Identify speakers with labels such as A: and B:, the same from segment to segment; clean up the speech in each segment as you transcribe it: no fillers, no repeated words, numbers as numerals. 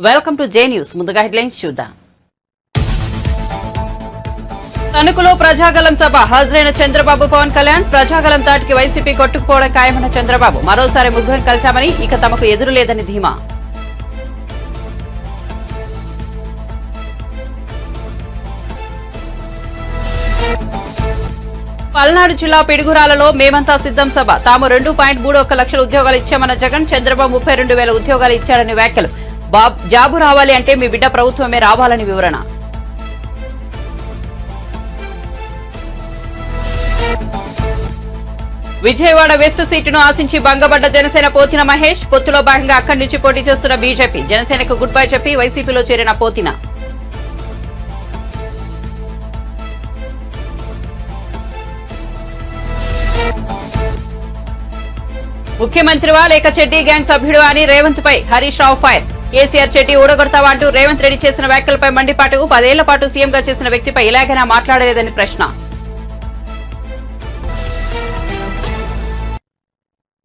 A: Welcome to J news. ముందుగా headlines చూద్దాం. తణుకులో ప్రజాగలం సభ హాజరైన చంద్రబాబు, పవన్ కళ్యాణ్. ప్రజాగలం తాటికి వైసీపీ కొట్టుకుపోవడం ఖాయమన్న చంద్రబాబు. మరోసారి ముగ్గురం కలిశామని, ఇక తమకు ఎదురు లేదని ధీమా. పల్నాడు జిల్లా పిడుగురాలలో మేమంతా సిద్ధం సభ. తాము 2.31 లక్షల ఉద్యోగాలు ఇచ్చామన్న జగన్. చంద్రబాబు 32,000 ఉద్యోగాలు ఇచ్చారని వ్యాఖ్యలు. జాబు రావాలి అంటే మీ బిడ్డ ప్రభుత్వమే రావాలని వివరణ. విజయవాడ వెస్ట్ సీటును ఆశించి భంగపడ్డ జనసేన పోతిన మహేష్. పొత్తులో భాగంగా అక్కడి నుంచి పోటీ చేస్తున్న బీజేపీ. జనసేనకు గుడ్ బై చెప్పి వైసీపీలో చేరిన పోతిన. ముఖ్యమంత్రివా లేక చెడ్డీ గ్యాంగ్ సభ్యుడు అని రేవంత్ పై హరీష్ రావు ఫైర్. కేసీఆర్ చెడ్డీ ఊడగొడతావా అంటూ రేవంత్ రెడ్డి చేసిన వ్యాఖ్యలపై మండిపాటు. 10 ఏళ్ల పాటు సీఎంగా చేసిన వ్యక్తిపై ఇలాగైనా మాట్లాడలేదని ప్రశ్న.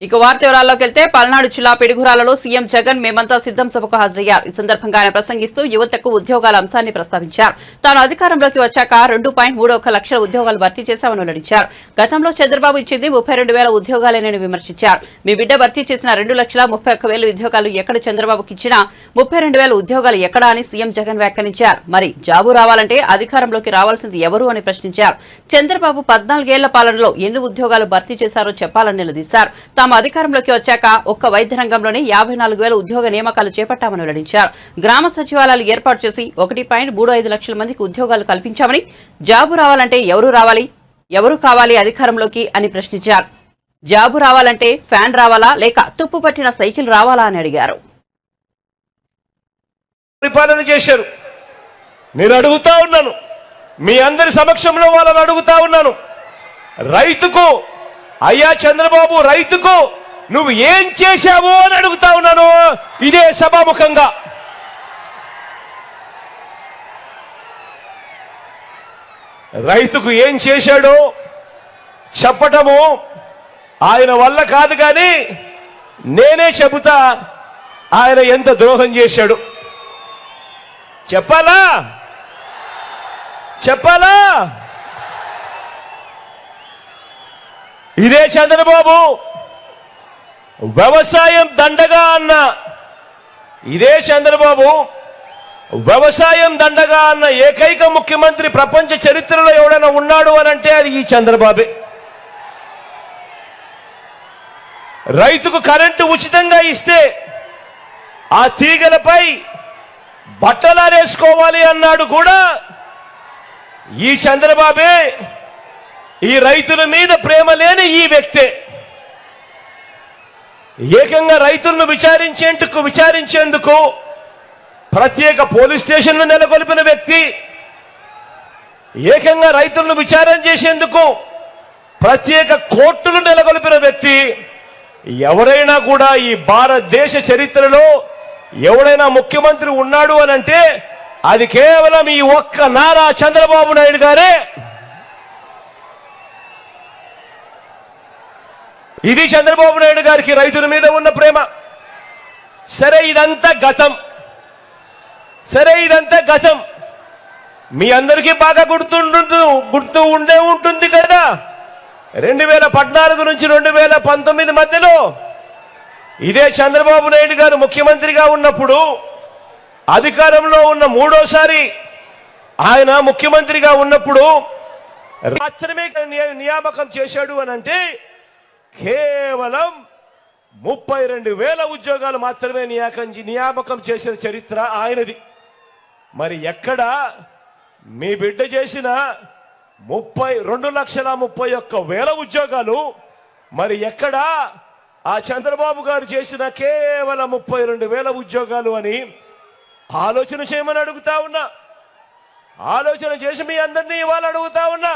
A: ఇక వార్త వివరాల్లోకి వెళ్తే, పల్నాడు జిల్లా పిడుగురాలలో సీఎం జగన్ మేమంతా సిద్ధం సభకు హాజరయ్యారు. ఈ సందర్భంగా ఆయన ప్రసంగిస్తూ యువతకు ఉద్యోగాల అంశాన్ని ప్రస్తావించారు. తాను అధికారంలోకి వచ్చాక 2.31 లక్షల ఉద్యోగాలు భర్తీ చేశామని వెల్లడించారు. గతంలో చంద్రబాబు ఇచ్చింది 32,000 ఉద్యోగాలేనని విమర్శించారు. మీ బిడ్డ భర్తీ చేసిన 2,31,000 ఉద్యోగాలు ఎక్కడ, చంద్రబాబుకి ఇచ్చిన 32,000 ఉద్యోగాలు ఎక్కడా అని సీఎం జగన్ వ్యాఖ్యానించారు. మరి జాబు రావాలంటే అధికారంలోకి రావాల్సింది ఎవరు అని ప్రశ్నించారు. చంద్రబాబు 14 ఏళ్ల పాలనలో ఎన్ని ఉద్యోగాలు భర్తీ చేశారో చెప్పాలని నిలదీశారు. తాము అధికారంలోకి వచ్చాక ఒక్క వైద్య రంగంలోనే 54,000 ఉద్యోగ నియామకాలు చేపట్టామని వెల్లడించారు. గ్రామ సచివాలయాలు ఏర్పాటు చేసి 1.35 లక్షల మందికి ఉద్యోగాలు కల్పించామని, జాబు రావాలంటే ఎవరు రావాలి, ఎవరు కావాలి అధికారంలోకి అని ప్రశ్నించారు. జాబు రావాలంటే ఫ్యాన్ రావాలా లేక తుప్పు పట్టిన సైకిల్ రావాలా అని అడిగారు.
B: పరిపాలన చేశారు. నేను అడుగుతా ఉన్నాను, మీ అందరి సమక్షంలో వాళ్ళని అడుగుతా ఉన్నాను, రైతుకు అయ్యా చంద్రబాబు, రైతుకు నువ్వు ఏం చేశావు అని అడుగుతా ఉన్నాను ఇదే సభాముఖంగా. రైతుకు ఏం చేశాడో చెప్పటము ఆయన వల్ల కాదు, కానీ నేనే చెబుతా ఆయన ఎంత ద్రోహం చేశాడు. చెప్పాలా చెప్పాలా? ఇదే చంద్రబాబు వ్యవసాయం దండగా అన్న, ఇదే చంద్రబాబు వ్యవసాయం దండగా అన్న ఏకైక ముఖ్యమంత్రి ప్రపంచ చరిత్రలో ఎవడైనా ఉన్నాడు అనంటే అది ఈ చంద్రబాబే. రైతుకు కరెంటు ఉచితంగా ఇస్తే ఆ తీగలపై బట్టలారేసుకోవాలి అన్నాడు కూడా ఈ చంద్రబాబే. ఈ రైతుల మీద ప్రేమ లేని ఈ వ్యక్తే ఏకంగా రైతులను విచారించేందుకు ప్రత్యేక పోలీస్ స్టేషన్లు నెలకొల్పిన వ్యక్తి, ఏకంగా రైతులను విచారణ చేసేందుకు ప్రత్యేక కోర్టులు నెలకొల్పిన వ్యక్తి. ఎవరైనా కూడా ఈ భారతదేశ చరిత్రలో ఎవరైనా ముఖ్యమంత్రి ఉన్నాడు అనంటే అది కేవలం ఈ ఒక్క నారా చంద్రబాబు నాయుడు గారే. ఇది చంద్రబాబు నాయుడు గారికి రైతుల మీద ఉన్న ప్రేమ. సరే ఇదంతా గతం. మీ అందరికీ బాగా గుర్తు ఉండే ఉంటుంది కదా. 2014 నుంచి 2019 మధ్యలో ఇదే చంద్రబాబు నాయుడు గారు ముఖ్యమంత్రిగా ఉన్నప్పుడు, అధికారంలో ఉన్న మూడోసారి ఆయన ముఖ్యమంత్రిగా ఉన్నప్పుడు మాత్రమే నియామకం చేశాడు అనంటే కేవలం 32,000 ఉద్యోగాలు మాత్రమే నియామకం చేసిన చరిత్ర ఆయనది. మరి ఎక్కడ మీ బిడ్డ చేసిన 2,31,000 ఉద్యోగాలు, మరి ఎక్కడ ఆ చంద్రబాబు గారు చేసిన కేవలం 32,000 ఉద్యోగాలు అని ఆలోచన చేయమని అడుగుతా ఉన్నా. ఆలోచన చేసి మీ అందరినీ ఇవాళ అడుగుతా ఉన్నా.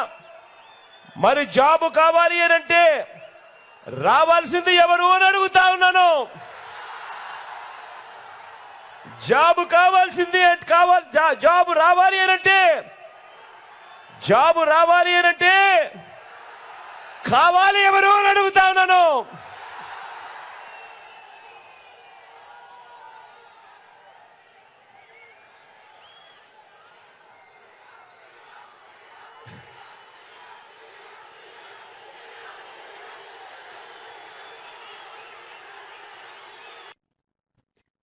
B: మరి జాబు కావాలి అనంటే రావాల్సింది ఎవరు అని అడుగుతా ఉన్నాను. జాబు కావాల్సింది జాబు రావాలి అనంటే కావాలి ఎవరు అని అడుగుతా ఉన్నాను.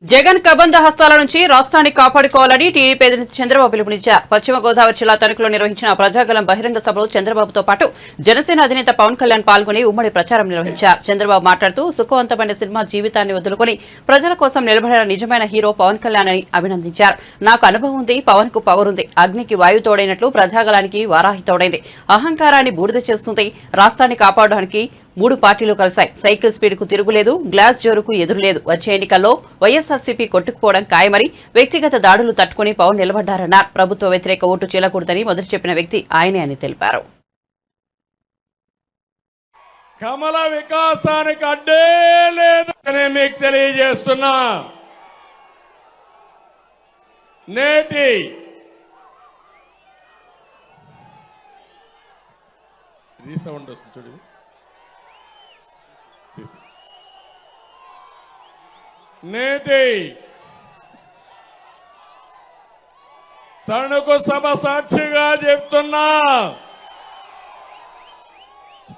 A: జగన్ కబంధ హస్తాల నుంచి రాష్ట్రాన్ని కాపాడుకోవాలని టీడీపీ అధినేత చంద్రబాబు పిలుపునిచ్చారు. పశ్చిమ గోదావరి జిల్లా తణుకులో నిర్వహించిన ప్రజాగలం బహిరంగ సభలో చంద్రబాబుతో పాటు జనసేన అధినేత పవన్ కళ్యాణ్ పాల్గొని ఉమ్మడి ప్రచారం నిర్వహించారు. చంద్రబాబు మాట్లాడుతూ సుఖవంతమైన సినిమా జీవితాన్ని వదులుకుని ప్రజల కోసం నిలబడిన నిజమైన హీరో పవన్ కళ్యాణ్ అని అభినందించారు. నాకు అనుభవం ఉంది, పవన్ కు పవర్ ఉంది. అగ్నికి వాయు తోడైనట్లు ప్రజాగలానికి వారాహి తోడైంది. అహంకారాన్ని బూడిద చేస్తుంది. రాష్ట్రాన్ని కాపాడడానికి 3 పార్టీలు కలిశాయి. సైకిల్ స్పీడ్ కు తిరుగులేదు, గ్లాస్ జోరుకు ఎదురులేదు. వచ్చే ఎన్నికల్లో వైఎస్ఆర్సీపీ కొట్టుకుపోవడం ఖాయమని, వ్యక్తిగత దాడులు తట్టుకుని పవన్ నిలబడ్డారన్నారు. ప్రభుత్వ వ్యతిరేక ఓటు చీలకూడదని మొదటి చెప్పిన వ్యక్తి ఆయనే అని తెలిపారు.
C: కమల వికాసానికి అడ్డే లేదని మీకు తెలియజేస్తున్నా. నేటి రీసౌండ్ వస్తుంది చూడు. నేటి తణుకు సభ సాక్షిగా చెప్తున్నా,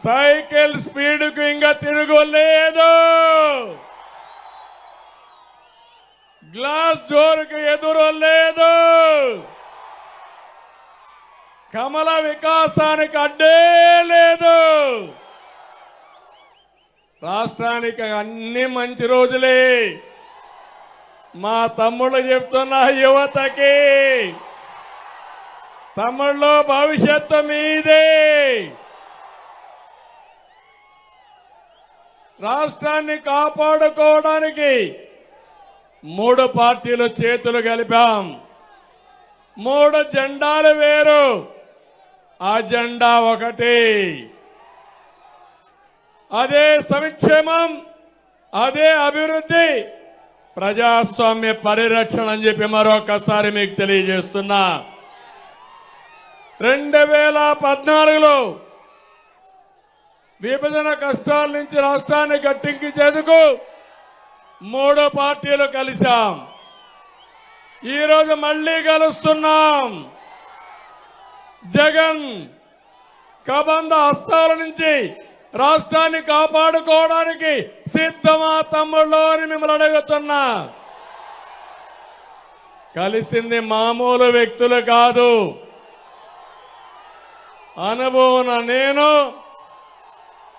C: సైకిల్ స్పీడ్కు ఇంకా తిరుగులేదు, గ్లాస్ జోరుకు ఎదురు లేదు. కమల వికాసానికి అడ్డే లేదు. రాష్ట్రానికి అన్ని మంచి రోజులే. మా తమ్ముళ్ళు చెప్తున్న యువతకి, తమ్ముళ్ళు భవిష్యత్తు మీదే. రాష్ట్రాన్ని కాపాడుకోవడానికి 3 పార్టీలు చేతులు కలిపాం. 3 జెండాలు వేరు, ఆ జెండా ఒకటి. అదే సంక్షేమం, అదే అభివృద్ధి, ప్రజాస్వామ్య పరిరక్షణ అని చెప్పి మరొకసారి మీకు తెలియజేస్తున్నా. 2014లో విభజన కష్టాల నుంచి రాష్ట్రాన్ని గట్టెక్కించేందుకు 3 పార్టీలు కలిశాం. ఈరోజు మళ్ళీ కలుస్తున్నాం. జగన్ కబంధ హస్తాల నుంచి రాష్ట్రాన్ని కాపాడుకోవడానికి సిద్ధమా తమ్ముళ్ళు అని మిమ్మల్ని అడుగుతున్నా. కలిసింది మామూలు వ్యక్తులు కాదు. అనుభవం నేను,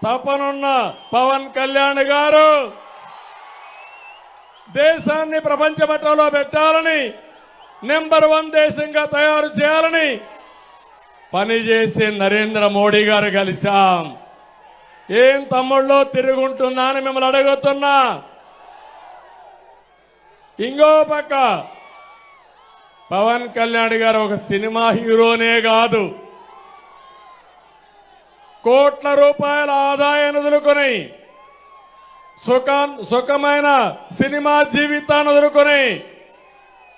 C: తపనున్న పవన్ కళ్యాణ్ గారు, దేశాన్ని ప్రపంచ పటంలో పెట్టాలని, నెంబర్ 1 దేశంగా తయారు చేయాలని పనిచేసే నరేంద్ర మోడీ గారు కలిశాం. ఏం తమ్ముళ్ళు తిరుగుంటున్నా అని మిమ్మల్ని అడుగుతున్నా. ఇంకో పక్క పవన్ కళ్యాణ్ గారు ఒక సినిమా హీరోనే కాదు, కోట్ల రూపాయల ఆదాయాన్ని వదులుకొని, సుఖమైన సినిమా జీవితాన్ని వదులుకొని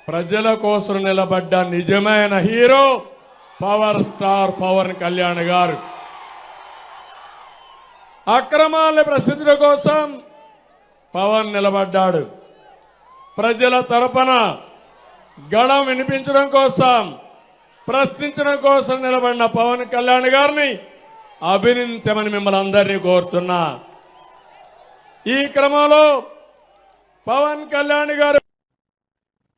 C: ప్రజల కోసం నిలబడ్డ నిజమైన hero power star Pawan Kalyan garu. అక్రమాలను ప్రశ్నించడం కోసం పవన్ నిలబడ్డాడు. ప్రజల తరపున గళం వినిపించడం కోసం, ప్రశ్నించడం కోసం నిలబడిన పవన్ కళ్యాణ్ గారిని అభినందించమని మిమ్మల్ని అందరినీ కోరుతున్నా. ఈ క్రమంలో పవన్ కళ్యాణ్ గారు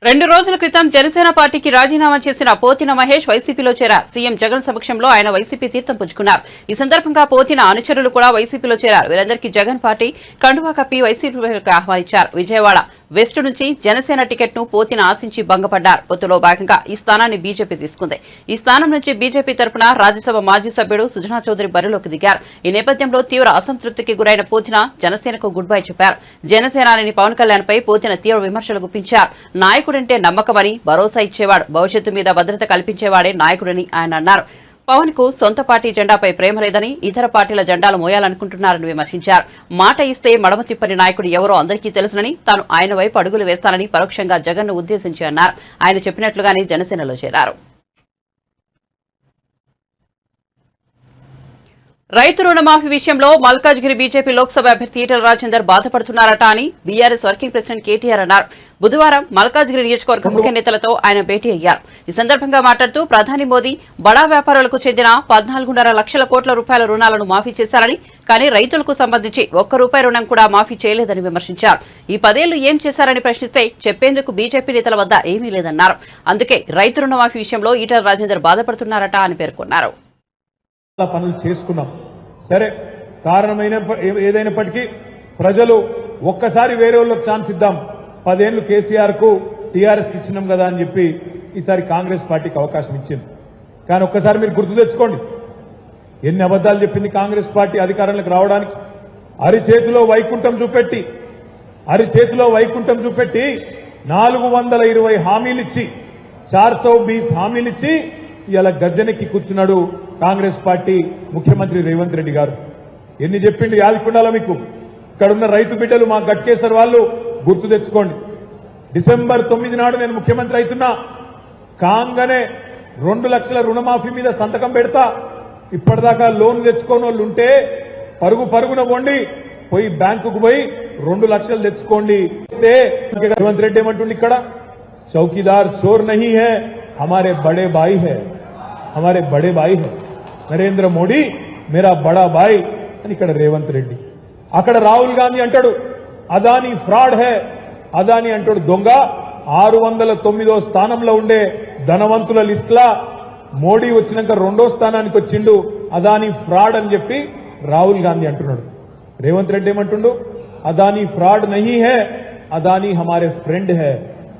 A: 2 రోజుల క్రితం జనసేన పార్టీకి రాజీనామా చేసిన పోతిన మహేష్ వైసీపీలో చేరారు. సీఎం జగన్ సమక్షంలో ఆయన వైసీపీ తీర్థం పుచ్చుకున్నారు. ఈ సందర్భంగా పోతిన అనుచరులు కూడా వైసీపీలో చేరారు. వీరందరికీ జగన్ పార్టీ కండువా కప్పి వైసీపీలోకి ఆహ్వానించారు. విజయవాడ వెస్ట్ నుంచి జనసేన టికెట్ ను పోతిన ఆశించి భంగపడ్డారు. పొత్తులో భాగంగా ఈ స్థానాన్ని బీజేపీ తీసుకుంది. ఈ స్థానం నుంచి బీజేపీ తరపున రాజ్యసభ మాజీ సభ్యుడు సుజనా చౌదరి బరిలోకి దిగారు. ఈ నేపథ్యంలో తీవ్ర అసంతృప్తికి గురైన పోతిన జనసేనకు గుడ్ బై చెప్పారు. జనసేనాని పవన్ కళ్యాణ్ పై పోతిన తీవ్ర విమర్శలు గుప్పించారు. నాయకుడంటే నమ్మకమని, భరోసా ఇచ్చేవాడు, భవిష్యత్తు మీద భద్రత కల్పించేవాడే నాయకుడని ఆయన అన్నారు. పవన్ కు సొంత పార్టీ జెండాపై ప్రేమ లేదని, ఇతర పార్టీల జెండాలు మోయాలనుకుంటున్నారని విమర్శించారు. మాట ఇస్తే మడమ తిప్పని నాయకుడు ఎవరో అందరికీ తెలుసునని, తాను ఆయన వైపు అడుగులు వేస్తానని పరోక్షంగా జగన్ ను ఉద్దేశించి అన్నారు. ఆయన చెప్పినట్లుగానే జనసేనలో చేరారు. రైతు రుణమాఫీ విషయంలో మల్కాజ్గిరి బీజేపీ లోక్సభ అభ్యర్థి ఈటెల రాజేందర్ బాధపడుతున్నారట అని బీఆర్ఎస్ వర్కింగ్ ప్రెసిడెంట్ కేటీఆర్ అన్నారు. బుధవారం మల్కాజ్గిరి నియోజకవర్గ ముఖ్య నేతలతో ఆయన భేటీ అయ్యారు. ఈ సందర్భంగా మాట్లాడుతూ ప్రధాని మోదీ బడా వ్యాపారులకు చెందిన 14.5 లక్షల కోట్ల రూపాయల రుణాలను మాఫీ చేశారని, కానీ రైతులకు సంబంధించి ₹1 రుణం కూడా మాఫీ చేయలేదని విమర్శించారు. ఈ 10 ఏళ్లు ఏం చేశారని ప్రశ్నిస్తే చెప్పేందుకు బీజేపీ నేతల వద్ద ఏమీ లేదన్నారు. అందుకే రైతు రుణమాఫీ విషయంలో ఈటెల రాజేందర్ బాధపడుతున్నారట అని పేర్కొన్నారు.
D: పనులు చేసుకున్నాం సరే, కారణమైన ఏదైనప్పటికీ ప్రజలు ఒక్కసారి వేరే వాళ్ళకి ఛాన్స్ ఇద్దాం, 10 ఏళ్లు కేసీఆర్ కు టీఆర్ఎస్ కి ఇచ్చినాం కదా అని చెప్పి ఈసారి కాంగ్రెస్ పార్టీకి అవకాశం ఇచ్చింది. కానీ ఒక్కసారి మీరు గుర్తు తెచ్చుకోండి, ఎన్ని అబద్దాలు చెప్పింది కాంగ్రెస్ పార్టీ అధికారంలోకి రావడానికి. అరిచేతిలో వైకుంఠం చూపెట్టి 420 హామీలిచ్చి 420 హామీలిచ్చి ఇలా గద్దెనెక్కి కూర్చున్నాడు కాంగ్రెస్ పార్టీ ముఖ్యమంత్రి రేవంత్ రెడ్డి గారు. ఎన్ని చెప్పిండు యాదకుండాల మీకు. ఇక్కడున్న రైతు బిడ్డలు మా గట్కేసర్ వాళ్ళు గుర్తు తెచ్చుకోండి. డిసెంబర్ 9 నాడు నేను ముఖ్యమంత్రి అవుతున్నా, కాంగనే 2 లక్షల రుణమాఫీ మీద సంతకం పెడతా, ఇప్పటిదాకా లోన్ తెచ్చుకోని వాళ్ళు ఉంటే పరుగున పోండి, పోయి బ్యాంకుకు పోయి 2 లక్షలు తెచ్చుకోండి. రేవంత్ రెడ్డి ఏమంటుండి ఇక్కడ, చౌకీదార్ చోర్ నహీ హై, हमारे बड़े भाई है, నరేంద్ర మోడీ మేరా బడా భాయ్ అని ఇక్కడ రేవంత్ రెడ్డి. అక్కడ రాహుల్ గాంధీ అంటాడు అదానీ ఫ్రాడ్ హే, అదానీ అంటాడు దొంగ. 609వ స్థానంలో ఉండే ధనవంతుల లిస్టులా మోడీ వచ్చినాక 2వ స్థానానికి వచ్చిండు, అదానీ ఫ్రాడ్ అని చెప్పి రాహుల్ గాంధీ అంటున్నాడు. రేవంత్ రెడ్డి ఏమంటుండు, అదానీ ఫ్రాడ్ నహీ హై, అదానీ హమారే ఫ్రెండ్ హై,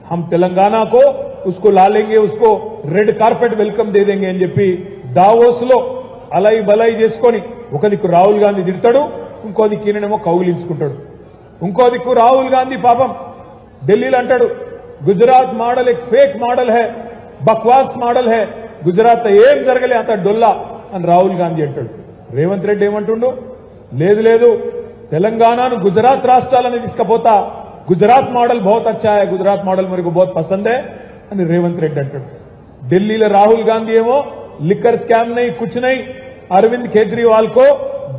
D: हम तेलंगाना को उसको ला लेंगे, उसको रेड कार्पेट वेलकम दे देंगे అని చెప్పి దావోస్ లో అలై బలై చేసుకొని ఒక దిక్కు రాహుల్ గాంధీ తిడతాడు, ఇంకో దిక్కు ఈయనేమో కౌగిలించుకుంటాడు. ఇంకో దిక్కు రాహుల్ గాంధీ పాపం ఢిల్లీలో అంటాడు గుజరాత్ మోడల్ एक फेक मॉडल है, बकवास मॉडल है, గుజరాత్ ఏం జరగలే అంత డొల్లా అని రాహుల్ గాంధీ అంటాడు. రేవంత్ రెడ్డి ఏమంటుండు, లేదు తెలంగాణను గుజరాత్ రాష్ట్రాలని తీసుకపోతా, गुजरात मॉडल बहुत अच्छा है, गुजरात मॉडल मेरे को बहुत पसंद है అని రేవంత్ రెడ్డి అంటాడు. ఢిల్లీలో రాహుల్ గాంధీ ఏమో लिकर स्कैम नहीं कुछ नहीं, अरविंद केजरीवाल को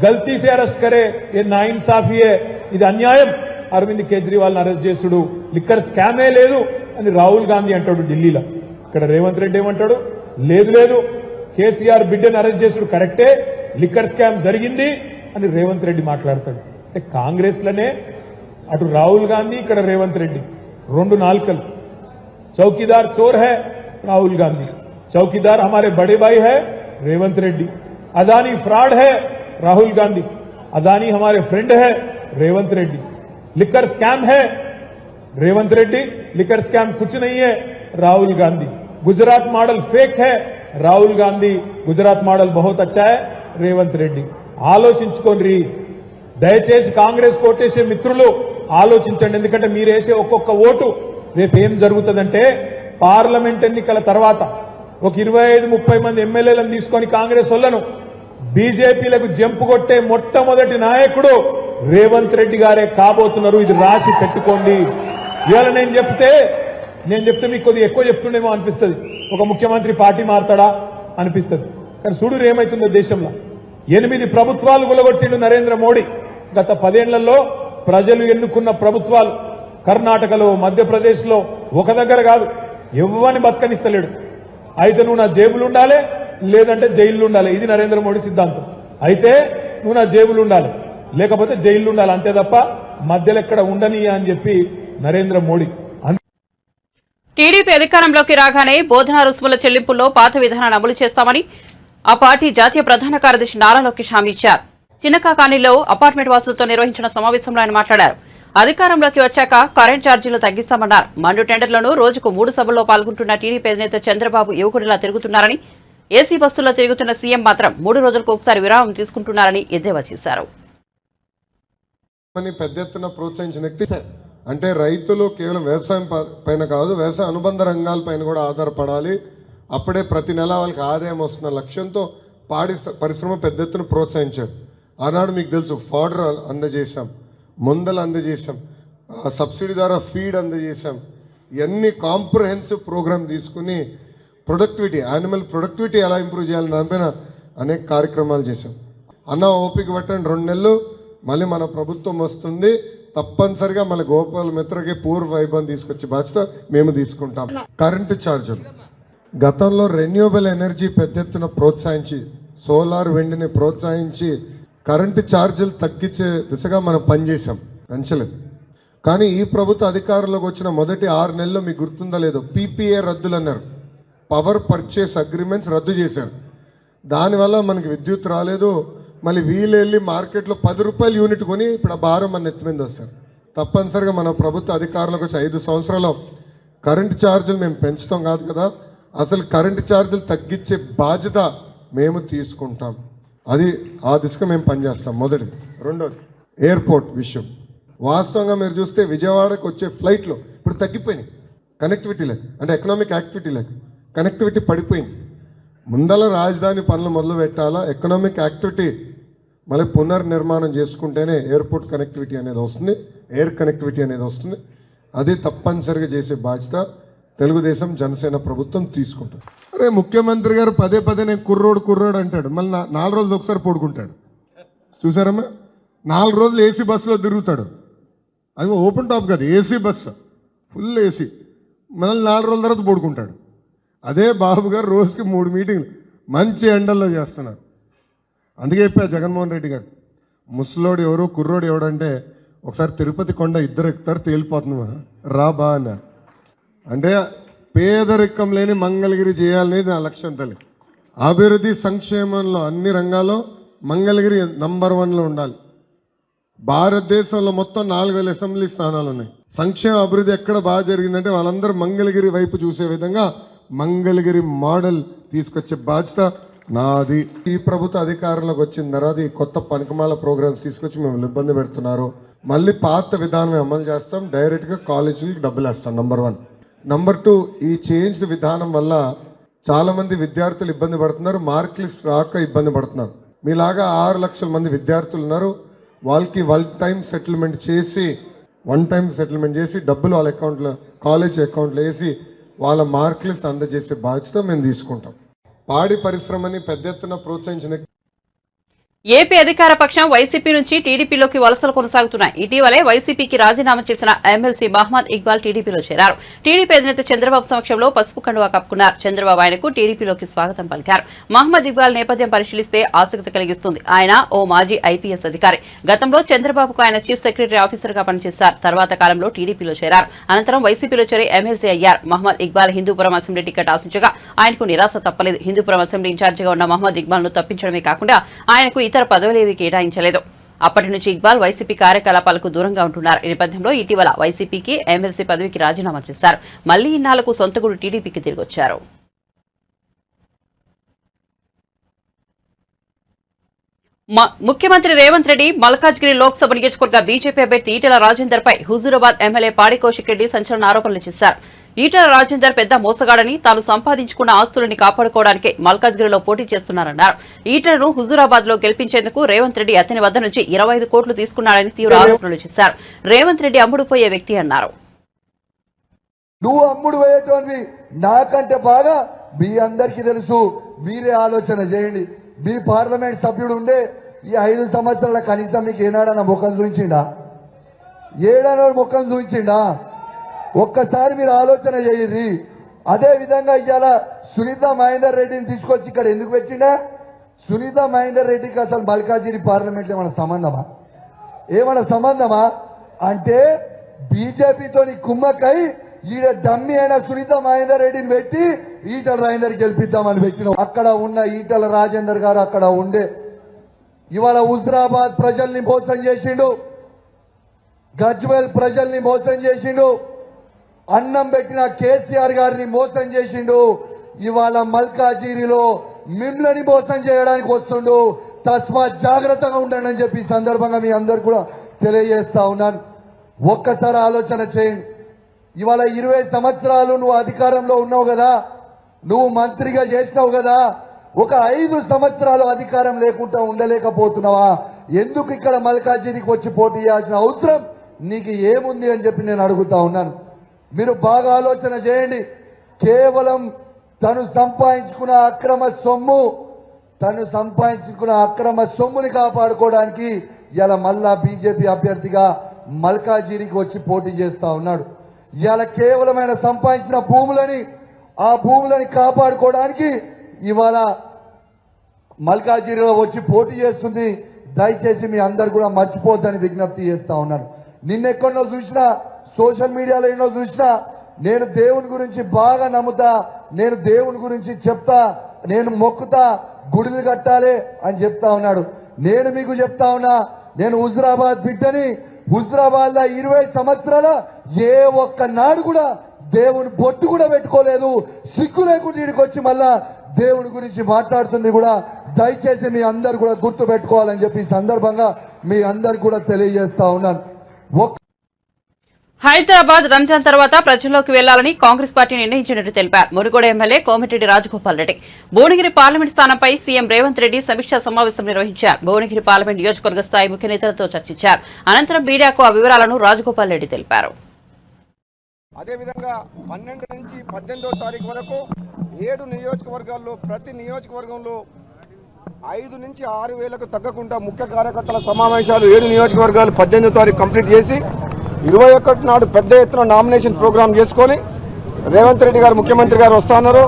D: गलती से अरेस्ट करे, ये नाइंसाफी है, ఇది అన్యాయం, అరవింద్ కేజ్రీవాల్ అరెస్ట్ చేసుడు, లిక్కర్ స్కామే లేదు అని రాహుల్ గాంధీ అంటాడు ఢిల్లీలో. ఇక్కడ రేవంత్ రెడ్డి ఏమంటాడు, లేదు కేసీఆర్ బిడ్డను అరెస్ట్ చేసుడు కరెక్టే, లిక్కర్ స్కామ్ జరిగింది అని రేవంత్ రెడ్డి మాట్లాడతాడు. అంటే కాంగ్రెస్ లోనే అటు రాహుల్ గాంధీ ఇక్కడ రేవంత్ రెడ్డి, 2 నాల్కలు. చౌకీదార్ చోర్ హై రాహుల్ గాంधी, చౌకీదార్ हमारे बड़े भाई है रेवंत रेड्डी, अदानी फ्रॉड है राहुल गांधी, अदानी हमारे फ्रेंड है रेवंत रेड्डी, लिकर स्कैम है रेवंत रेड्डी, लिकर स्कैम कुछ नहीं है राहुल गांधी, गुजरात मॉडल फेक है राहुल गांधी, गुजरात मॉडल बहुत अच्छा है రేవంత్ రెడ్డి. ఆలోచించుకోండి దయచేసి కాంగ్రెస్ కోటేసే మిత్రులు ఆలోచించండి. ఎందుకంటే మీరు వేసే ఒక్కొక్క ఓటు రేపు ఏం జరుగుతుందంటే పార్లమెంట్ ఎన్నికల తర్వాత ఒక 25-30 మంది ఎమ్మెల్యేలను తీసుకొని కాంగ్రెస్ వాళ్ళను బీజేపీలకు జంపు కొట్టే మొట్టమొదటి నాయకుడు రేవంత్ రెడ్డి గారే కాబోతున్నారు. ఇది రాసి పెట్టుకోండి. ఇవాళ నేను చెప్తే మీకు కొద్దిగా ఎక్కువ చెప్తుండేమో అనిపిస్తుంది, ఒక ముఖ్యమంత్రి పార్టీ మారతాడా అనిపిస్తుంది. కానీ చూడు ఏమైతుందో దేశంలో 8 ప్రభుత్వాలు గులగొట్టిండు నరేంద్ర మోడీ. గత 10 ఏళ్లలో ప్రజలు ఎన్నుకున్న ప్రభుత్వాలు కర్ణాటకలో, మధ్యప్రదేశ్లో ఒక దగ్గర కాదు, ఎవ్వని బతకనిస్తలేడు. అయితే నువ్వు నా జేబులు ఉండాలి, లేదంటే జైల్లో ఉండాలి. ఇది నరేంద్ర మోడీ సిద్ధాంతం. అయితే నువ్వు నా జేబులు ఉండాలి, లేకపోతే జైల్లో ఉండాలి, అంతే తప్ప మధ్యలో ఎక్కడ ఉండని అని చెప్పి నరేంద్ర మోడీ.
A: టీడీపీ అధికారంలోకి రాగానే బోధనా రుసుముల చెల్లింపుల్లో పాత విధానాన్ని అమలు చేస్తామని ఆ పార్టీ జాతీయ ప్రధాన కార్యదర్శి నారా లోకేష్ హామీ ఇచ్చారు. చిన్నకాకానిలో అపార్ట్మెంట్ వాసులతో నిర్వహించిన సమావేశంలో ఆయన మాట్లాడారు. అధికారంలోకి వచ్చాక కరెంట్ ఛార్జీలు తగ్గిస్తామన్నారు. మండు టెండర్లను రోజుకు 3 సభల్లో పాల్గొంటున్న టీడీపీ అధినేత చంద్రబాబు యువకుడిలా తిరుగుతున్నారని, ఏసీ బస్సుల్లో తిరుగుతున్న సీఎం మాత్రం 3 రోజులకు ఒకసారి విరామం తీసుకుంటున్నారని ఎద్దేవా చేశారు.
E: పెద్ద ఎత్తున ప్రోత్సహించిన వ్యక్తి అంటే రైతులు కేవలం వ్యవసాయం పైన కాదు, వ్యవసాయ అనుబంధ రంగాల పైన కూడా ఆధారపడాలి. అప్పుడే ప్రతి నెల వాళ్ళకి ఆదాయం వస్తున్న లక్ష్యంతో పాడి పరిశ్రమ పెద్ద ఎత్తున ప్రోత్సహించారు. ఆనాడు మీకు తెలుసు ఫాడర్ అందజేశాం, ముందలు అందజేశాం, సబ్సిడీ ద్వారా ఫీడ్ అందజేశాం. ఇవన్నీ కాంప్రహెన్సివ్ ప్రోగ్రామ్ తీసుకుని ప్రొడక్టివిటీ, యానిమల్ ప్రొడక్టివిటీ ఎలా ఇంప్రూవ్ చేయాలని దానిపైన అనేక కార్యక్రమాలు చేశాం. అన్న ఓపిక పట్టండి, 2 నెలలు మళ్ళీ మన ప్రభుత్వం వస్తుంది. తప్పనిసరిగా మన గోపాల్ మిత్రకి పూర్వ వైభవం తీసుకొచ్చే బాధ్యత మేము తీసుకుంటాం. కరెంటు ఛార్జీలు గతంలో రెన్యూవబుల్ ఎనర్జీ పెద్ద ఎత్తున ప్రోత్సహించి సోలార్ విండ్ని ప్రోత్సహించి కరెంటు ఛార్జీలు తగ్గించే దిశగా మనం పనిచేసాం, పెంచలేదు. కానీ ఈ ప్రభుత్వ అధికారంలోకి వచ్చిన మొదటి 6 నెలల్లో మీకు గుర్తుందో లేదో పీపీఏ రద్దులు అన్నారు, పవర్ పర్చేస్ అగ్రిమెంట్స్ రద్దు చేశారు. దానివల్ల మనకి విద్యుత్ రాలేదు. మళ్ళీ వీళ్ళు వెళ్ళి మార్కెట్లో 10 రూపాయలు యూనిట్ కొని ఇప్పుడు ఆ భారం మన నెత్తి మీద వస్తారు. తప్పనిసరిగా మన ప్రభుత్వ అధికారంలోకి వచ్చి 5 సంవత్సరాలు కరెంటు ఛార్జీలు మేము పెంచుతాం కాదు కదా, అసలు కరెంటు ఛార్జీలు తగ్గించే బాధ్యత మేము తీసుకుంటాం. అది ఆ దిశగా మేము పనిచేస్తాం. మొదటిది. రెండోది ఎయిర్పోర్ట్ విషయం. వాస్తవంగా మీరు చూస్తే విజయవాడకు వచ్చే ఫ్లైట్లు ఇప్పుడు తగ్గిపోయినాయి, కనెక్టివిటీ లేక, అంటే ఎకనామిక్ యాక్టివిటీ లేక కనెక్టివిటీ పడిపోయింది. ముందల రాజధాని పనులు మొదలు పెట్టాలా, ఎకనామిక్ యాక్టివిటీ మళ్ళీ పునర్నిర్మాణం చేసుకుంటేనే ఎయిర్పోర్ట్ కనెక్టివిటీ అనేది వస్తుంది, ఎయిర్ కనెక్టివిటీ అనేది వస్తుంది. అది తప్పనిసరిగా చేసే బాధ్యత తెలుగుదేశం జనసేన ప్రభుత్వం తీసుకుంటుంది. అరే ముఖ్యమంత్రి గారు పదే నేను కుర్రోడు అంటాడు, మళ్ళీ 4 రోజులు ఒకసారి పడుకుంటాడు. చూసారమ్మా, 4 రోజులు ఏసీ బస్సులో తిరుగుతాడు. అది ఓపెన్ టాప్ కాదు, ఏసీ బస్సు, ఫుల్ ఏసీ. మళ్ళీ 4 రోజుల తర్వాత పడుకుంటాడు. అదే బాబు గారు రోజుకి 3 మీటింగ్లు మంచి ఎండల్లో చేస్తున్నారు. అందుకే చెప్పా జగన్మోహన్ రెడ్డి గారు, ముసలోడు ఎవరు కుర్రోడు ఎవడంటే ఒకసారి తిరుపతి కొండ ఇద్దరు ఎక్కుతారు తేలిపోతున్నావా రా బా అన్నారు. అంటే పేదరికం లేని మంగళగిరి చేయాలనేది నా లక్ష్యం. తల్లి అభివృద్ధి సంక్షేమంలో అన్ని రంగాల్లో మంగళగిరి నంబర్ 1లో ఉండాలి. భారతదేశంలో మొత్తం 4000 అసెంబ్లీ స్థానాలు ఉన్నాయి. సంక్షేమ అభివృద్ధి ఎక్కడ బాగా జరిగిందంటే వాళ్ళందరూ మంగళగిరి వైపు చూసే విధంగా మంగళగిరి మోడల్ తీసుకొచ్చే బాధ్యత నాది. ఈ ప్రభుత్వ అధికారంలోకి వచ్చిన తర్వాత ఈ కొత్త పనికిమాల ప్రోగ్రామ్స్ తీసుకొచ్చి మేము ఇబ్బంది పెడుతున్నారు. మళ్ళీ పాత విధానం అమలు చేస్తాం, డైరెక్ట్గా కాలేజీలకు డబ్బులు వేస్తాం. నంబర్ 1. నంబర్ 2, ఈ చేంజ్డ్ విధానం వల్ల చాలా మంది విద్యార్థులు ఇబ్బంది పడుతున్నారు, మార్క్ లిస్ట్ రాక ఇబ్బంది పడుతున్నారు. మీలాగా 6 లక్షల మంది విద్యార్థులు ఉన్నారు. వాళ్ళకి వన్ టైం సెటిల్మెంట్ చేసి డబ్బులు వాళ్ళ అకౌంట్లో, కాలేజ్ అకౌంట్లో వేసి వాళ్ళ మార్క్ లిస్ట్ అందజేసే బాధ్యత మేము తీసుకుంటాం. పాడి పరిశ్రమని పెద్ద ఎత్తున ప్రోత్సహించిన
A: ఏపీ అధికార పక్షం వైసీపీ నుంచి టీడీపీలోకి వలసలు కొనసాగుతున్నాయి. ఇటీవలే వైసీపీకి రాజీనామా చేసిన ఎమ్మెల్సీ మహమ్మద్ ఇక్బాల్ టీడీపీలో చేరారు. టీడీపీ అధినేత చంద్రబాబు సమక్షంలో పసుపు కండువా కప్పుకున్నారు. చంద్రబాబు ఆయనకు టీడీపీలోకి స్వాగతం పలికారు. మహమ్మద్ ఇక్బాల్ నేపథ్యం పరిశీలిస్తే ఆసక్తి కలిగిస్తుంది. ఆయన ఓ మాజీ ఐపీఎస్ అధికారి. గతంలో చంద్రబాబుకు ఆయన చీఫ్ సెక్రటరీ ఆఫీసర్ గా పనిచేశారు. తర్వాత కాలంలో టీడీపీలో చేరారు. అనంతరం వైసీపీలో చేరి ఎమ్మెల్సీ అయ్యారు. మహమ్మద్ ఇక్బాల్ హిందూపురం అసెంబ్లీ టికెట్ ఆశించగా ఆయనకు నిరాశ తప్పలేదు. హిందూపురం అసెంబ్లీ ఇన్ఛార్జిగా ఉన్న మహమ్మద్ ఇక్బాల్ ను తప్పించడమే కాకుండా ఆయనకు ఇతర పదవులేవి కేటాయించలేదు. అప్పటి నుంచి ఇక్బాల్ వైసీపీ కార్యకలాపాలకు దూరంగా ఉంటున్నారు. ఈ నేపథ్యంలో ఇటీవల వైసీపీకి ఎమ్మెల్సీ పదవికి రాజీనామా చేశారు. మళ్లీ ఇన్నాళ్లకు సొంతగూడు టీడీపీకి తిరిగొచ్చారు. ముఖ్యమంత్రి రేవంత్ రెడ్డి మల్కాజ్గిరి లోక్సభ నియోజకవర్గ బీజేపీ అభ్యర్థి ఈటెల రాజేందర్ పై హుజూరాబాద్ ఎమ్మెల్యే పాడి కౌశిక్ రెడ్డి సంచలన ఆరోపణలు చేశారు. ఈటెల రాజేందర్ పెద్ద మోసగాడని, తాను సంపాదించుకున్న ఆస్తులని కాపాడుకోవడానికే మల్కాజ్గిరిలో పోటీ చేస్తున్నారన్నారు. ఈటెలను హుజూరాబాద్ లో గెలిపించేందుకు రేవంత్ రెడ్డి అతని వద్ద నుంచి 25 కోట్లు తీసుకున్నాడని తీవ్ర ఆరోపణలు చేశారు. రేవంత్ రెడ్డి అమ్ముడుపోయే వ్యక్తి అన్నారు.
F: నువ్వు అమ్ముడు పోయేటోని నాకంటే బాగా మీ అందరికీ తెలుసు. మీరే ఆలోచన చేయండి. మీ పార్లమెంట్ సభ్యుడు ఉండే ఈ 5 సంవత్సరాల కనీసం మీకు ఏనాడన్నా ముఖం చూపించిండా? ఏడాడో ముఖం చూపించిండా? ఒక్కసారి మీరు ఆలోచన చేయండి. అదే విధంగా ఇవాళ సునీత మహేందర్ రెడ్డిని తీసుకొచ్చి ఇక్కడ ఎందుకు పెట్టిండా? సునీత మహేందర్ రెడ్డికి అసలు మల్కాజిగిరి పార్లమెంట్ లో ఏమైనా సంబంధమా అంటే బీజేపీతో కుమ్మక్కై ఈడ డమ్మి అయిన సునీత మహేందర్ రెడ్డిని పెట్టి ఈటల రాజేందర్ గెలిపిద్దామని పెట్టినాం. అక్కడ ఉన్న ఈటల రాజేందర్ గారు అక్కడ ఉండే ఇవాళ హుజూరాబాద్ ప్రజల్ని మోసం చేసిండు, గజ్వేల్ ప్రజల్ని మోసం చేసిండు, అన్నం పెట్టిన కేసీఆర్ గారిని మోసం చేసిండు. ఇవాళ మల్కాజిగిరిలో మిమ్మల్ని మోసం చేయడానికి వస్తుండు. తస్మాత్ జాగ్రత్తగా ఉండండి అని చెప్పి సందర్భంగా మీ అందరు కూడా తెలియజేస్తా ఉన్నాను. ఒక్కసారి ఆలోచన చేయండి. ఇవాళ 20 సంవత్సరాలు నువ్వు అధికారంలో ఉన్నావు కదా, నువ్వు మంత్రిగా చేసినావు కదా, ఒక 5 సంవత్సరాలు అధికారం లేకుండా ఉండలేకపోతున్నావా? ఎందుకు ఇక్కడ మల్కాజిగిరికి వచ్చి పోటీ చేయాల్సిన అవసరం నీకు ఏముంది అని చెప్పి నేను అడుగుతా ఉన్నాను. మీరు బాగా ఆలోచన చేయండి. కేవలం తను సంపాదించుకున్న అక్రమ సొమ్ముని కాపాడుకోవడానికి ఇలా మళ్ళా బీజేపీ అభ్యర్థిగా మల్కాజిరికి వచ్చి పోటీ చేస్తా ఉన్నాడు. ఇవాళ కేవలం ఆయన సంపాదించిన ఆ భూములని కాపాడుకోవడానికి ఇవాళ మల్కాజిరిలో వచ్చి పోటీ చేస్తుంది. దయచేసి మీ అందరు కూడా మర్చిపోద్దని విజ్ఞప్తి చేస్తా ఉన్నాను. నిన్నెక్కడో చూసినా, సోషల్ మీడియాలో ఎన్నో చూసినా, నేను దేవుని గురించి బాగా నమ్ముతా, నేను దేవుని గురించి చెప్తా, నేను మొక్కుతా, గుడిలు కట్టాలి అని చెప్తా ఉన్నాడు. నేను మీకు చెప్తా ఉన్నా, నేను హుజురాబాద్ బిడ్డని. హుజురాబాద్ లో 20 సంవత్సరాల ఏ ఒక్క నాడు కూడా దేవుని బొట్టు కూడా పెట్టుకోలేదు. సిగ్గు లేకుండా ఇక్కడికి వచ్చి మళ్ళా దేవుని గురించి మాట్లాడుతుంది కూడా దయచేసి మీ అందరు కూడా గుర్తు పెట్టుకోవాలని చెప్పి ఈ సందర్భంగా మీ అందరు కూడా తెలియజేస్తా ఉన్నాను.
A: హైదరాబాద్ రంజాన్ తర్వాత ప్రజల్లోకి వెళ్లాలని కాంగ్రెస్ పార్టీ నిర్ణయించినట్టు తెలిపారు మునుగోడు ఎమ్మెల్యే కోమటిరెడ్డి రాజగోపాల్ రెడ్డి. భువనగిరి పార్లమెంట్ స్థానంపై సీఎం రేవంత్ రెడ్డి సమీక్షా సమావేశం నిర్వహించారు. భువనగిరి పార్లమెంట్ నియోజకవర్గ స్థాయి ముఖ్య నేతలతో చర్చించారు. అనంతరం మీడియాకు ఆ వివరాలను రాజగోపాల్ రెడ్డి తెలిపారు.
G: అదేవిధంగా 12 నుంచి 18వ తారీఖు వరకు 7 నియోజకవర్గాల్లో ప్రతి నియోజకవర్గంలో 5 నుంచి 6 వేలకు తగ్గకుండా ముఖ్య కార్యకర్తల సమావేశాలు 7 నియోజకవర్గాలు 18వ తారీఖు కంప్లీట్ చేసి 21 నాడు పెద్ద ఎత్తున నామినేషన్ ప్రోగ్రాం చేసుకొని రేవంత్ రెడ్డి గారు ముఖ్యమంత్రి గారు వస్తున్నారు.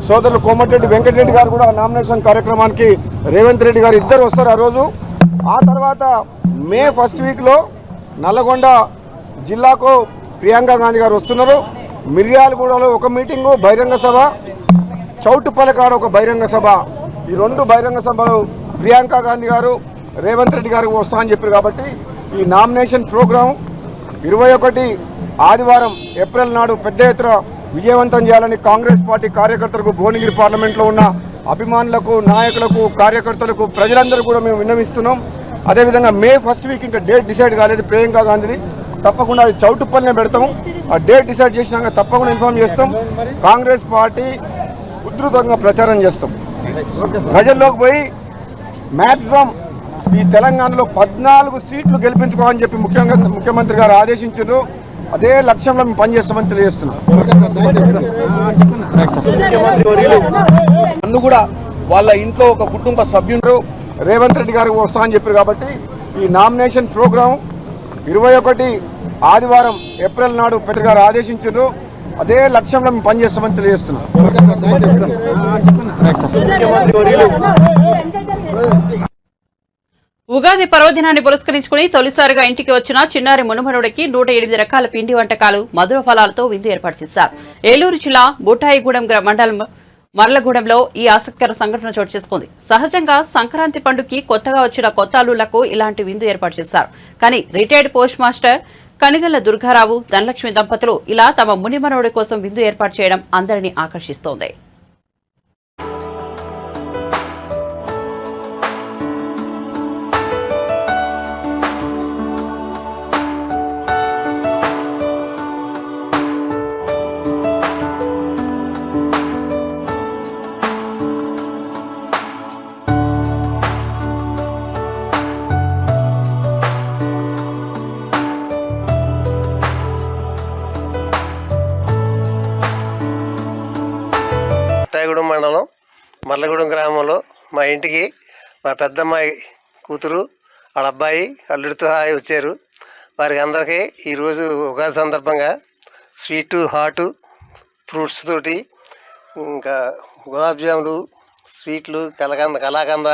G: సోదరులు కోమటిరెడ్డి వెంకటరెడ్డి గారు కూడా నామినేషన్ కార్యక్రమానికి రేవంత్ రెడ్డి గారు ఇద్దరు వస్తారు ఆ రోజు. ఆ తర్వాత మే ఫస్ట్ వీక్లో నల్లగొండ జిల్లాకు ప్రియాంక గాంధీ గారు వస్తున్నారు. మిర్యాలగూడలో ఒక మీటింగు బహిరంగ సభ, చౌటుపల్లకాడ ఒక బహిరంగ సభ. ఈ 2 బహిరంగ సభలు ప్రియాంక గాంధీ గారు రేవంత్ రెడ్డి గారు వస్తా అని చెప్పారు. కాబట్టి ఈ నామినేషన్ ప్రోగ్రాం 21 ఆదివారం ఏప్రిల్ నాడు పెద్ద ఎత్తున విజయవంతం చేయాలని కాంగ్రెస్ పార్టీ కార్యకర్తలకు, భువనగిరి పార్లమెంట్లో ఉన్న అభిమానులకు, నాయకులకు, కార్యకర్తలకు, ప్రజలందరూ కూడా మేము విన్నవిస్తున్నాం. అదేవిధంగా మే ఫస్ట్ వీక్ ఇంకా డేట్ డిసైడ్ కాలేదు ప్రియాంక గాంధీది. తప్పకుండా అది చౌటుప్పల్నే పెడతాం. ఆ డేట్ డిసైడ్ చేసినాక తప్పకుండా ఇన్ఫార్మ్ చేస్తాం. కాంగ్రెస్ పార్టీ ఉధృతంగా ప్రచారం చేస్తాం. ప్రజల్లోకి పోయి మ్యాక్సిమం ఈ తెలంగాణలో 14 సీట్లు గెలిపించుకోవాలని చెప్పి ముఖ్యమంత్రి గారు ఆదేశించారు. అదే లక్ష్యంలో మేము పనిచేస్తామని తెలియజేస్తున్నాం. ముఖ్యమంత్రి వర్యులు నన్ను కూడా వాళ్ళ ఇంట్లో ఒక కుటుంబ సభ్యులు రేవంత్ రెడ్డి గారు వస్తా అని చెప్పారు. కాబట్టి ఈ నామినేషన్ ప్రోగ్రాం 21 ఆదివారం ఏప్రిల్ నాడు పెద్ద గారు ఆదేశించారు. అదే లక్ష్యంలో మేము పనిచేస్తామని తెలియజేస్తున్నాం. ముఖ్యమంత్రి వర్యులు
A: ఉగాది పర్వదినాన్ని పురస్కరించుకుని తొలిసారిగా ఇంటికి వచ్చిన చిన్నారి మునుమనుడికి 108 రకాల పిండి వంటకాలు, మధుర ఫలాలతో విందు ఏర్పాటు చేశారు. ఏలూరు జిల్లా బుట్టాయిగూడెం మండలం మర్లగూడెంలో ఈ ఆసక్తికర సంఘటన చోటు చేసుకుంది. సహజంగా సంక్రాంతి పండుగకి కొత్తగా వచ్చిన కొత్త అల్లుళ్లకు ఇలాంటి విందు ఏర్పాటు చేశారు. కానీ retired post master Kanigalla Durgarao, Dhanalakshmi దంపతులు ఇలా తమ మునిమనవుడి కోసం విందు ఏర్పాటు చేయడం అందరినీ ఆకర్షిస్తోంది.
H: బుట్టాయిగూడెం మండలం మర్లగూడెం గ్రామంలో మా ఇంటికి మా పెద్దమ్మాయి కూతురు వాళ్ళ అబ్బాయి అల్లుడితో వచ్చారు. వారికి అందరికీ ఈరోజు ఉగాది సందర్భంగా స్వీటు, హాటు, ఫ్రూట్స్ తోటి, ఇంకా గులాబ్ జాములు, స్వీట్లు, కలాకంద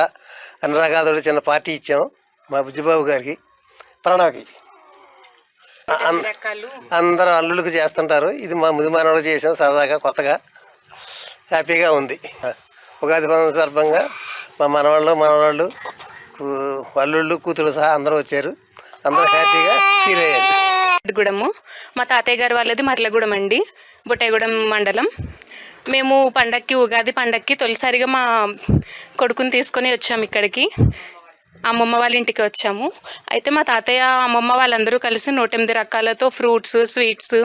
H: అన్ని రకాలతో చిన్న పార్టీ ఇచ్చాం మా బుజ్జిబాబు గారికి, ప్రణవ్కి. అందరూ అల్లుళ్ళకి చేస్తుంటారు. ఇది మా ముదిమానవుడు చేసాం సరదాగా, కొత్తగా, హ్యాపీగా ఉంది. ఉగాది పండుగ సందర్భంగా మా మనవాళ్ళు అల్లుళ్ళు, కూతురు సహా అందరూ వచ్చారు. అందరూ హ్యాపీగా ఫీల్ అయ్యారు.
I: గూడెము మా తాతయ్య గారు వాళ్ళది మర్లగూడెం అండి, బుట్టాయిగూడెం మండలం. మేము ఉగాది పండక్కి తొలిసారిగా మా కొడుకుని తీసుకొని వచ్చాము ఇక్కడికి. అమ్మమ్మ వాళ్ళ ఇంటికి వచ్చాము. అయితే మా తాతయ్య, అమ్మమ్మ వాళ్ళందరూ కలిసి 108 రకాలతో ఫ్రూట్స్, స్వీట్స్,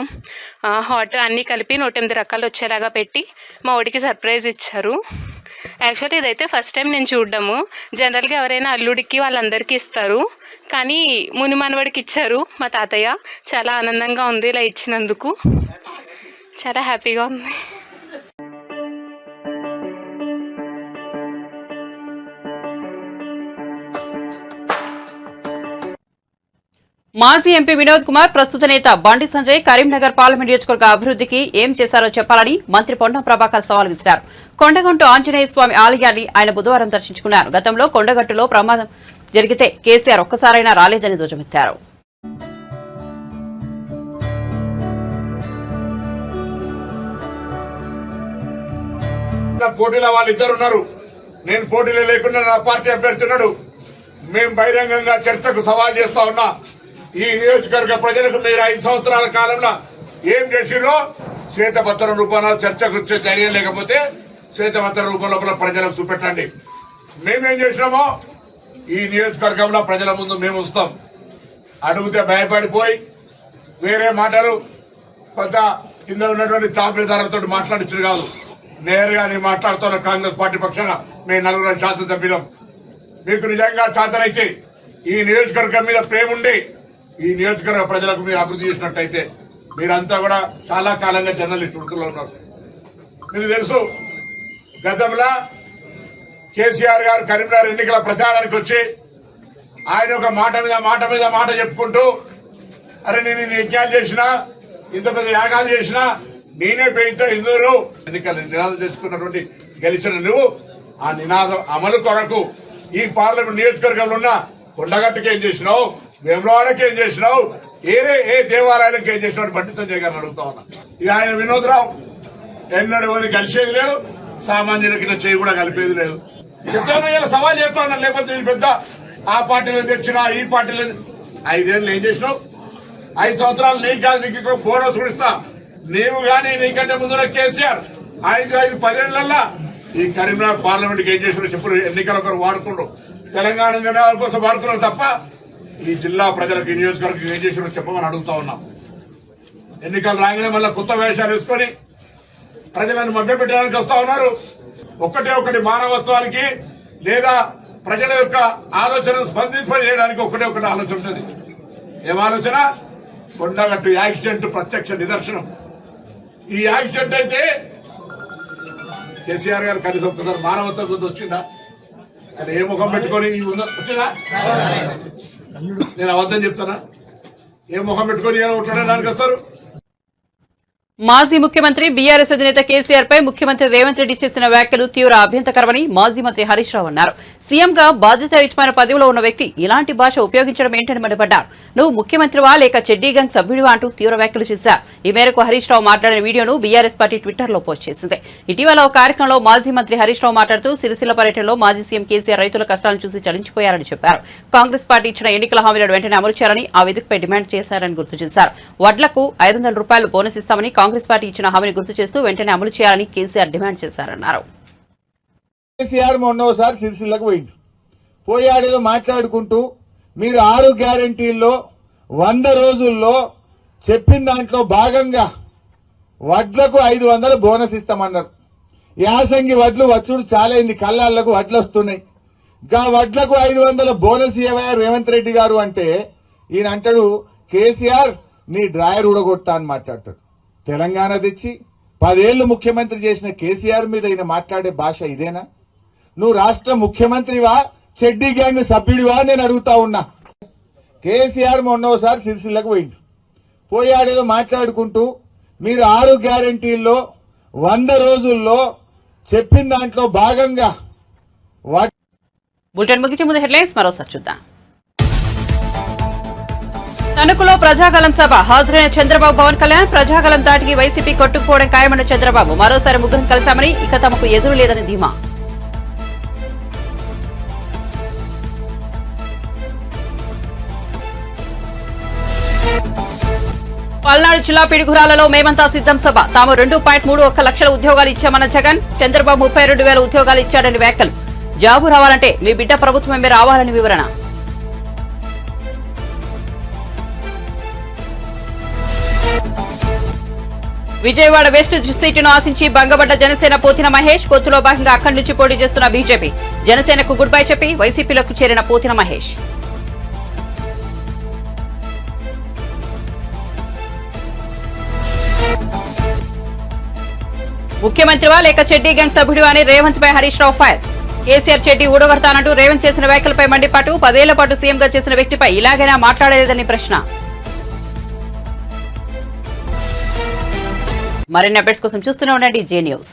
I: హాట్ అన్నీ కలిపి 108 రకాలు వచ్చేలాగా పెట్టి మా వాడికి సర్ప్రైజ్ ఇచ్చారు. యాక్చువల్లీ ఇదైతే ఫస్ట్ టైం నేను చూడడము. జనరల్గా ఎవరైనా అల్లుడికి వాళ్ళందరికీ ఇస్తారు, కానీ ముని మనవడికి ఇచ్చారు మా తాతయ్య. చాలా ఆనందంగా ఉంది ఇలా ఇచ్చినందుకు, చాలా హ్యాపీగా ఉంది.
A: మాజీ ఎంపీ వినోద్ కుమార్ ప్రస్తుత నేత బండి సంజయ్ కరీంనగర్ పార్లమెంట్ నియోజకవర్గ అభివృద్ధికి ఏం చేశారో చెప్పాలని మంత్రి పొన్నం ప్రభాకర్ సవాల్ విసిరారు. కొండగట్టు ఆంజనేయ స్వామి ఆలయాన్ని ఆయన బుధవారం దర్శించుకున్నారు. గతంలో కొండగట్టులో ప్రమాదం జరిగితే కేసీఆర్ ఒక్కసారైనా రాలేదని ధ్వజమెత్తారు.
J: పోటీలో వాళ్ళిద్దరు ఉన్నారు. నేను పోటీలో లేకుండా నా పార్టీ అభ్యర్థి ఉన్నాడు. మేము బహిరంగంగా చర్చకు సవాల్ చేస్తా ఉన్నా. ఈ నియోజకవర్గ ప్రజలకు మీరు 5 సంవత్సరాల కాలంలో ఏం చేసిరో శ్వేతపత్రం రూపంలో చర్చకు వచ్చే ధైర్యం లేకపోతే శ్వేతపత్రం రూపంలో ప్రజలకు చూపెట్టండి. మేమేం చేసినామో ఈ నియోజకవర్గంలో ప్రజల ముందు మేము వస్తాం. అడిగితే భయపడిపోయి వేరే మాటలు కొంత కింద ఉన్నటువంటి తాపేదారులతో మాట్లాడించడు కాదు. నేరుగా నేను మాట్లాడుతున్న కాంగ్రెస్ పార్టీ పక్షాన మేము 4 శాసనసభ్యులం. మీకు నిజంగా చేతనైతే ఈ నియోజకవర్గం మీద ప్రేమ ఉండి ఈ నియోజకవర్గ ప్రజలకు మీరు అభివృద్ధి చేసినట్టయితే మీరంతా కూడా చాలా కాలంగా జర్నలిస్ట్ వృత్తిలో ఉన్నారు. మీకు తెలుసు గతంలో కేసీఆర్ గారు కరీంనగర్ ఎన్నికల ప్రచారానికి వచ్చి ఆయన ఒక మాట చెప్పుకుంటూ అరే నేను యజ్ఞాలు చేసినా ఇంత పెద్ద యాగాలు చేసినా నేనే పెద్ద హిందువులు ఎన్నికల నినాదం చేసుకున్నటువంటి గెలిచిన నువ్వు ఆ నినాదం అమలు కొరకు ఈ పార్లమెంట్ నియోజకవర్గంలో ఉన్న కొండగట్టుకి ఏం చేసినావు, వేములవాడకి ఏం చేసినావు, ఏ దేవాలయానికి ఏం చేసినావు బండి సంజయ్ గారిని అడుగుతా ఉన్నా. ఇక ఆయన వినోద్రావు ఎన్నడూ కలిసేది లేదు, సామాన్యులకి ఇట్లా చేయి కూడా కలిపేది లేదు. చెప్తాను సవాల్ చేస్తా ఉన్నా. లేకపోతే నేను పెద్ద ఆ పార్టీలో తెచ్చినా ఈ పార్టీలో 5 ఏళ్ళు ఏం చేసినావు? 5 సంవత్సరాలు నీకు కాదు నీకు బోనస్ కూడా ఇస్తా. నీవు గానీ నీకంటే ముందున్న కేసీఆర్ 10 ఏళ్లల్లా ఈ కరీంనగర్ పార్లమెంట్ కి ఏం చేసినా చెప్పు. ఎన్నికల ఒకరు వాడుకుండ్రు, తెలంగాణ నిర్ణయాల కోసం వాడుకున్నారు తప్ప ఈ జిల్లా ప్రజలకు ఈ నియోజకవర్గం ఏం చేసినా చెప్పమని అడుగుతా ఉన్నాం. ఎన్నికలు రాగానే మళ్ళీ కొత్త వేషాలు వేసుకొని ప్రజలను మభ్యపెట్టడానికి వస్తా ఉన్నారు. ఒకటి మానవత్వానికి లేదా ప్రజల యొక్క ఆలోచనను స్పందింపజేయడానికి ఒకటి ఆలోచన ఉంటుంది. ఏం ఆలోచన? కొండగట్టు యాక్సిడెంట్ ప్రత్యక్ష నిదర్శనం. ఈ యాక్సిడెంట్ అయితే కేసీఆర్ గారు కనీసం ఒక్కసారి మానవత్వం గురించి వచ్చిందా? అది ఏ ముఖం పెట్టుకొని వచ్చినా? నేను అబద్ధం చెప్తానా? ఏ ముఖం పెట్టుకొని ఓట్లాడడానికి వస్తారు?
A: మాజీ ముఖ్యమంత్రి బీఆర్ఎస్ అధినేత కేసీఆర్ పై ముఖ్యమంత్రి రేవంత్ రెడ్డి చేసిన వ్యాఖ్యలు తీవ్ర అభ్యంతరకరమని మాజీ మంత్రి హరీష్ రావు అన్నారు. సీఎంగా బాధ్యతాయుతమైన పదవిలో ఉన్న వ్యక్తి ఇలాంటి భాష ఉపయోగించడం ఏంటని మండిపడ్డారు. నువ్వు ముఖ్యమంత్రివా లేక చెడ్డీ గంగ్ సభ్యుడివా అంటూ తీవ్ర వ్యాఖ్యలు చేశారు. ఈ మేరకు హరీష్ రావు మాట్లాడిన వీడియోను బీఆర్ఎస్ పార్టీ ట్విట్టర్లో పోస్ట్ చేసింది. ఇటీవల ఒక కార్యక్రమంలో మాజీ మంత్రి హరీష్ రావు మాట్లాడుతూ సిరిసిల్ల పర్యటనలో మాజీ సీఎం కేసీఆర్ రైతుల కష్టాలను చూసి చలించిపోయారని చెప్పారు. కాంగ్రెస్ పార్టీ ఇచ్చిన ఎన్నికల హామీలను వెంటనే అమలు చేయాలని ఆ వేదికపై డిమాండ్ చేశారని గుర్తు చేశారు. వడ్లకు 500 రూపాయలు బోనస్ ఇస్తామని కాంగ్రెస్ పార్టీ ఇచ్చిన హామీని గుర్తు చేస్తూ వెంటనే అమలు చేయాలని కేసీఆర్ డిమాండ్ చేశారన్నారు.
K: కేసీఆర్ మొన్నోసారి సిరిసిల్లకు పోయాడేదో మాట్లాడుకుంటూ మీరు 6 గ్యారంటీల్లో 100 రోజుల్లో చెప్పిన దాంట్లో భాగంగా వడ్లకు 500 బోనస్ ఇస్తామన్నారు. యాసంగి వడ్లు వచ్చుడు చాలైంది, కళ్ళాళ్లకు వడ్లు వస్తున్నాయి. గా వడ్లకు 500 బోనస్ ఇవ్వయా రేవంత్ రెడ్డి గారు అంటే ఈయన అంటాడు కేసీఆర్ నీ డ్రాయర్ ఊడగొడతా అని మాట్లాడతాడు. తెలంగాణ తెచ్చి 10 ఏళ్లు ముఖ్యమంత్రి చేసిన కేసీఆర్ మీద ఈయన మాట్లాడే భాష ఇదేనా? నువ్వు రాష్ట్ర ముఖ్యమంత్రివా చెడ్డీ గ్యాంగ్ సభ్యుడివా నేను అడుగుతా ఉన్నా. కేసీఆర్ మొన్నోసారి సిరిసిల్లకు పోయాడేదో మాట్లాడుకుంటూ మీరు 6 గ్యారంటీల్లో 100 రోజుల్లో చెప్పిన దాంట్లో భాగంగా
A: బులెటిన్ ముగించే ముందు హెడ్లైన్స్ మరోసారి చూద్దాం. తణుకులో ప్రజాగలం సభ హాజరైన చంద్రబాబు పవన్ కళ్యాణ్ ప్రజాగలం దాటికి వైసీపీ కొట్టుకుపోవడం ఖాయమన్న చంద్రబాబు మరోసారి ముగ్గురం కలిశామని ఇక తమకు ఎదురు లేదని ధీమా. పల్నాడు జిల్లా పిడుగురాలలో మేమంతా సిద్దం సభ తాము 2.31 లక్షల ఉద్యోగాలు ఇచ్చామన్న జగన్ చంద్రబాబు 32,000 ఉద్యోగాలు ఇచ్చాడని వ్యాఖ్యలు. జాబు రావాలంటే మీ బిడ్డ ప్రభుత్వమే రావాలని వివరణ. విజయవాడ వెస్ట్ సీటును ఆశించి భంగపడ్డ జనసేన పోతిన మహేష్ పొత్తులో భాగంగా అక్కడి నుంచి పోటీ చేస్తున్న బీజేపీ జనసేనకు గుడ్ బై చెప్పి వైసీపీలోకి చేరిన పోతిన మహేష్. ముఖ్యమంత్రివా లేక చెడ్డీ గ్యాంగ్ సభ్యుడివా అని రేవంత్ పై హరీష్ రావు ఫైర్. కేసీఆర్ చెడ్డి ఊడగొడతానంటూ రేవంత్ చేసిన వ్యాఖ్యలపై మండిపాటు 10 ఏళ్ల పాటు సీఎంగా చేసిన వ్యక్తిపై ఇలాగైనా మాట్లాడలేదని ప్రశ్న. మరిన్ని అప్డేట్స్ కోసం చూస్తూనే ఉండండి జే న్యూస్.